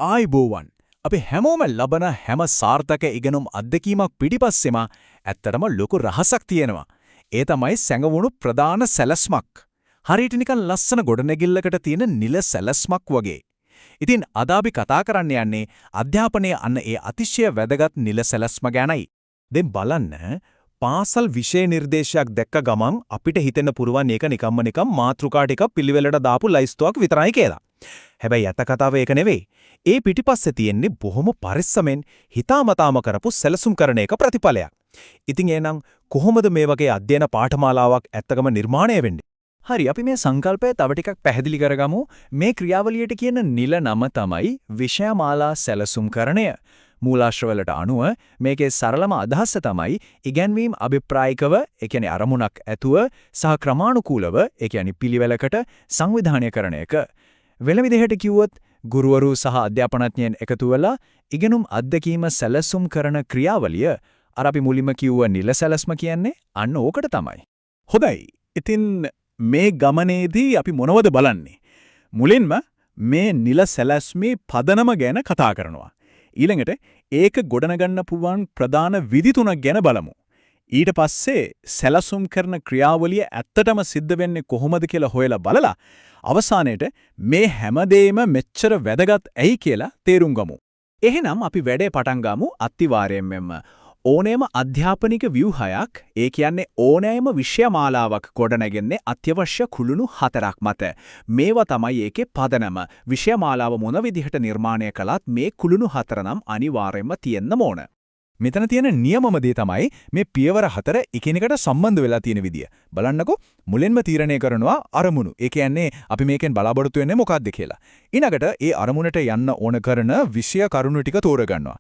ආයිබෝවන් අපි හැමෝම ලබන හැම සාර්ථක ඉගෙනුම් අත්දැකීමක් පිටිපස්සෙම ඇත්තටම ලොකු රහසක් තියෙනවා. ඒ තමයි සැඟවුණු ප්‍රධාන සැලැස්මක්. හරියට නිකන් ලස්සන ගොඩනැගිල්ලකට තියෙන නිල සැලැස්මක් වගේ. ඉතින් අද අපි කතා කරන්න යන්නේ අධ්‍යාපනයේ අන්න ඒ අතිශය වැදගත් නිල සැලැස්ම ගැනයි. දැන් බලන්න පාසල් විෂය නිර්දේශයක් දැක්ක ගමන් අපිට හිතෙන්න පුරවන් ඒක නිකම්ම මාතෘකා ටිකක් පිළිවෙලට දාපු ලයිස්තුවක් විතරයි කියලා. හැබැයි යත කතාව ඒක නෙවෙයි. ඒ පිටිපස්සේ තියෙන්නේ බොහොම පරිස්සමෙන් හිතාමතාම කරපු සැලසුම් කරන එක ප්‍රතිඵලයක්. ඉතින් එහෙනම් කොහොමද මේ වගේ අධ්‍යයන පාඨමාලාවක් ඇත්තකම නිර්මාණය වෙන්නේ? හරි අපි මේ සංකල්පය තව ටිකක් පැහැදිලි කරගමු. මේ ක්‍රියාවලියට කියන නිල නම තමයි විෂයමාලා සැලසුම්කරණය. මූලාශ්‍රවලට අනුව මේකේ සරලම අදහස තමයි ඉගැන්වීම් අභිප්‍රායිකව, ඒ කියන්නේ අරමුණක් ඇතුව සහ ක්‍රමානුකූලව, ඒ කියන්නේ පිළිවෙලකට සංවිධානය කරන එක. වෙන විදිහට කිව්වොත් ගුරුවරු සහ අධ්‍යාපනඥයන් එකතු වෙලා ඉගෙනුම් අත්දැකීම සැලසුම් කරන ක්‍රියාවලිය අර අපි මුලින්ම කිව්ව නිල සැලැස්ම කියන්නේ අන්න ඕකට තමයි. හොඳයි. ඉතින් මේ ගමනේදී අපි මොනවද බලන්නේ? මුලින්ම මේ නිල සැලැස්මේ පදනම ගැන කතා කරනවා. ඊළඟට ඒක ගොඩනගන්න පුළුවන් ප්‍රධාන විධි තුනක් ගැන බලමු. ඊට පස්සේ සැලසුම් කරන ක්‍රියාවලිය ඇත්තටම සිද්ධ වෙන්නේ කොහොමද කියලා හොයලා බලලා අවසානයේට මේ හැමදේම මෙච්චර වැදගත් ඇයි කියලා තේරුම් ගමු. එහෙනම් අපි වැඩේ පටන් ගමු අත්තිවාරයෙන්ම. ඕනෑම අධ්‍යාපනික ව්‍යුහයක්, ඒ කියන්නේ ඕනෑම විෂයමාලාවක් ගොඩනැගෙන්නේ අත්‍යවශ්‍ය කුළුණු 4ක් මත. මේවා තමයි ඒකේ පදනම. විෂයමාලාව මොන විදිහට නිර්මාණය කළත් මේ කුළුණු 4 නම් අනිවාර්යයෙන්ම තියෙන්න ඕන. මෙතන තියෙන නියමම දේ තමයි මේ පියවර 4 එකිනෙකට සම්බන්ධ වෙලා තියෙන විදිය. බලන්නකෝ මුලින්ම තීරණය කරනවා අරමුණු. ඒ කියන්නේ අපි මේකෙන් බලාපොරොත්තු වෙන්නේ මොකක්ද කියලා. ඊළඟට ඒ අරමුණට යන්න ඕන කරන විෂය කරුණු ටික තෝරගන්නවා.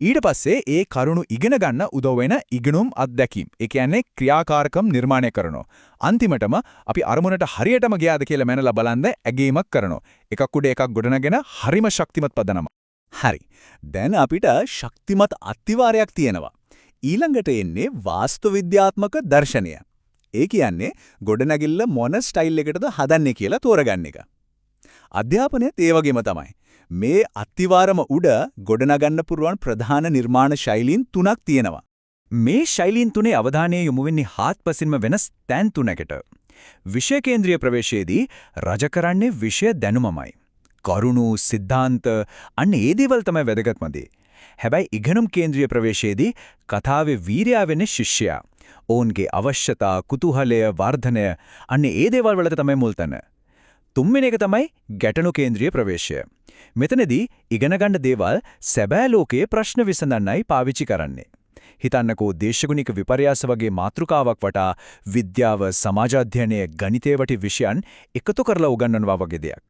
ඊට පස්සේ ඒ කරුණු ඉගෙන ගන්න උදව් වෙන ඉගෙනුම් අත්දැකීම්. ඒ කියන්නේ ක්‍රියාකාරකම් නිර්මාණය කරනවා. අන්තිමටම අපි අරමුණට හරියටම ගියාද කියලා මැනලා බලන්න ඇගීමක් කරනවා. එකක් උඩ එකක් ගොඩනගෙන හරිම ශක්තිමත් පදනම. හරි. දැන් අපිට ශක්තිමත් අත්තිවාරයක් තියෙනවා. ඊළඟට එන්නේ වාස්තු විද්‍යාත්මක දර්ශනය. ඒ කියන්නේ ගොඩනැගිල්ල මොන ස්ටයිල් එකටද හදන්නේ කියලා තෝරගන්න එක. අධ්‍යාපනයත් ඒ වගේම තමයි. මේ අත්තිවාරම උඩ ගොඩනගන්න පුරුවන් ප්‍රධාන නිර්මාණ ශෛලීන් 3ක් තියෙනවා. මේ ශෛලීන් තුනේ අවධානය යොමු වෙන්නේ හාත්පසින්ම වෙනස් තැන් 3කට. විෂය කේන්ද්‍රීය ප්‍රවේශයේදී රජ කරන්නේ විෂය දැනුමමයි. කරුණු සිද්ධාන්ත අන්න ඒ දේවල් තමයි වැදගත්ම දේ. හැබැයි ඉගෙනුම් කේන්ද්‍රීය ප්‍රවේශයේදී කතාවේ වීරයා වෙන්නේ ශිෂ්‍යයා. ඔවුන්ගේ අවශ්‍යතා, කුතුහලය, වර්ධනය අන්න ඒ දේවල් වලට තමයි මුල් තැන. තුන්වෙනි එක තමයි ගැටණු කේන්ද්‍රීය ප්‍රවේශය. මෙතනදී ඉගෙන ගන්න දේවල් සැබෑ ලෝකයේ ප්‍රශ්න විසඳන්නයි පාවිච්චි කරන්නේ. හිතන්නකෝ දේශගුණික විපර්යාස වගේ මාතෘකාවක් වටා විද්‍යාව, සමාජ අධ්‍යයනය, ගණිතය වටි විෂයන් එකතු කරලා උගන්වනවා වගේ දෙයක්.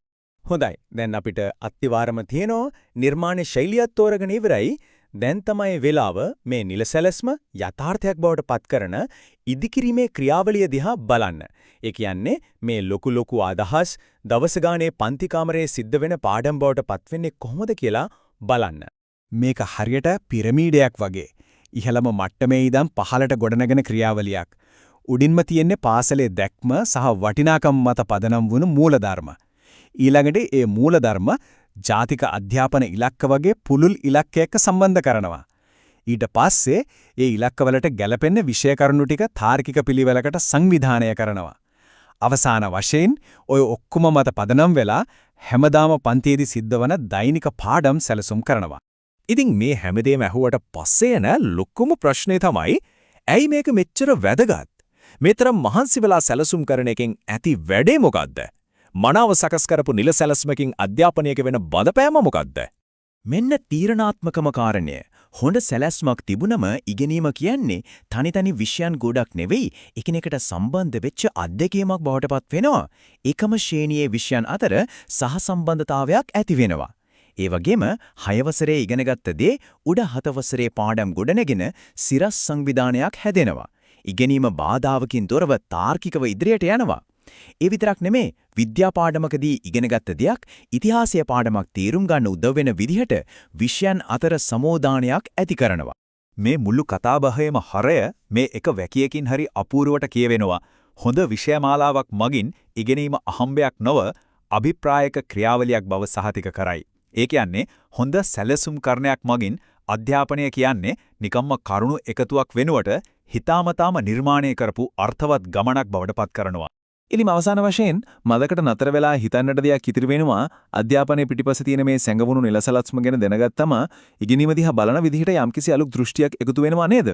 හොඳයි. දැන් අපිට අත්තිවාරම තියෙනවා. නිර්මාණ ශෛලියත් තෝරගෙන ඉවරයි. දැන් තමයි වෙලාව මේ නිල සැලැස්ම යථාර්ථයක් බවට පත් කරන ඉදිකිරීමේ ක්‍රියාවලිය දිහා බලන්න. ඒ කියන්නේ මේ ලොකු අදහස් දවස ගානේ පන්ති කාමරයේ සිද්ධ වෙන පාඩම් බවට පත් වෙන්නේ කොහොමද කියලා බලන්න. මේක හරියට පිරමීඩයක් වගේ. ඉහළම මට්ටමේ ඉඳන් පහළට ගොඩනගෙන ක්‍රියාවලියක්. උඩින්ම තියෙන්නේ පාසලේ දැක්ම සහ වටිනාකම් මත පදනම් වුණු මූලධර්ම. ඊළඟට ඒ මූලධර්ම ජාතික අධ්‍යාපන ඉලක්ක වගේ පුළුල් ඉලක්කයක සම්බන්ධ කරනවා. ඊට පස්සේ ඒ ඉලක්කවලට ගැලපෙන්න විෂය කරුණු ටික තාර්කික පිළිවෙලකට සංවිධානය කරනවා. අවසාන වශයෙන් ඔය ඔක්කොම මත පදනම් වෙලා හැමදාම පන්තියේදී සිද්ධවන දෛනික පාඩම් සැලසුම් කරනවා. ඉතින් මේ හැමදේම ඇහුවට පස්සේ යන ලොකුම ප්‍රශ්නේ තමයි ඇයි මේක මෙච්චර වැදගත්? මේතරම් මහන්සි වෙලා සැලසුම් කරන එකෙන් ඇති වැඩේ මොකද්ද? මනාව සකස් කරපු නිල සැලැස්මකින් අධ්‍යාපනයක වෙන බලපෑම මොකද්ද? මෙන්න තීරණාත්මකම කාරණය. හොඳ සැලැස්මක් තිබුණම ඉගෙනීම කියන්නේ තනි විෂයන් ගොඩක් නෙවෙයි, එකිනෙකට සම්බන්ධ වෙච්ච අත්දැකීමක් බවට පත් වෙනවා. එකම ශ්‍රේණියේ විෂයන් අතර සහසම්බන්ධතාවයක් ඇති වෙනවා. ඒ වගේම 6 වසරේ ඉගෙනගත්ත දේ උඩ 7 වසරේ පාඩම් ගොඩනගෙන සිරස් සංවිධානයක් හැදෙනවා. ඉගෙනීම බාධාවකින් තොරව තාර්කිකව ඉදිරියට යනවා. ඒ විතරක් නෙමේ විද්‍යා පාඩමකදී ඉගෙනගත්ත දෙයක් ඉතිහාසය පාඩමක් තේරුම් ගන්න උදව් වෙන විදිහට විෂයන් අතර සමෝදානයක් ඇති කරනවා. මේ මුළු කතාබහේම හරය මේ එක වැකියකින් හරි අපූර්වට කියවෙනවා. හොඳ විෂයමාලාවක් මගින් ඉගෙනීම අහම්බයක් නොව අභිප්‍රායක ක්‍රියාවලියක් බව සහතික කරයි. ඒ කියන්නේ හොඳ සැලසුම්කරණයක් මගින් අධ්‍යාපනය කියන්නේ නිකම්ම කරුණු එකතුවක් වෙනුවට හිතාමතාම නිර්මාණය කරපු අර්ථවත් ගමනක් බවට පත් කරනවා. ඉතින් අවසාන වශයෙන් මදකට නතර වෙලා හිතන්නට දෙයක් ඉතිරි වෙනවා අධ්‍යාපනයේ පිටිපස්සේ තියෙන මේ සැඟවුණු නිලසලස්ම ගැන දැනගත්තම ඉගෙනීම දිහා බලන විදිහට යම්කිසි අලුත් දෘෂ්ටියක් එකතු වෙනවා නේද?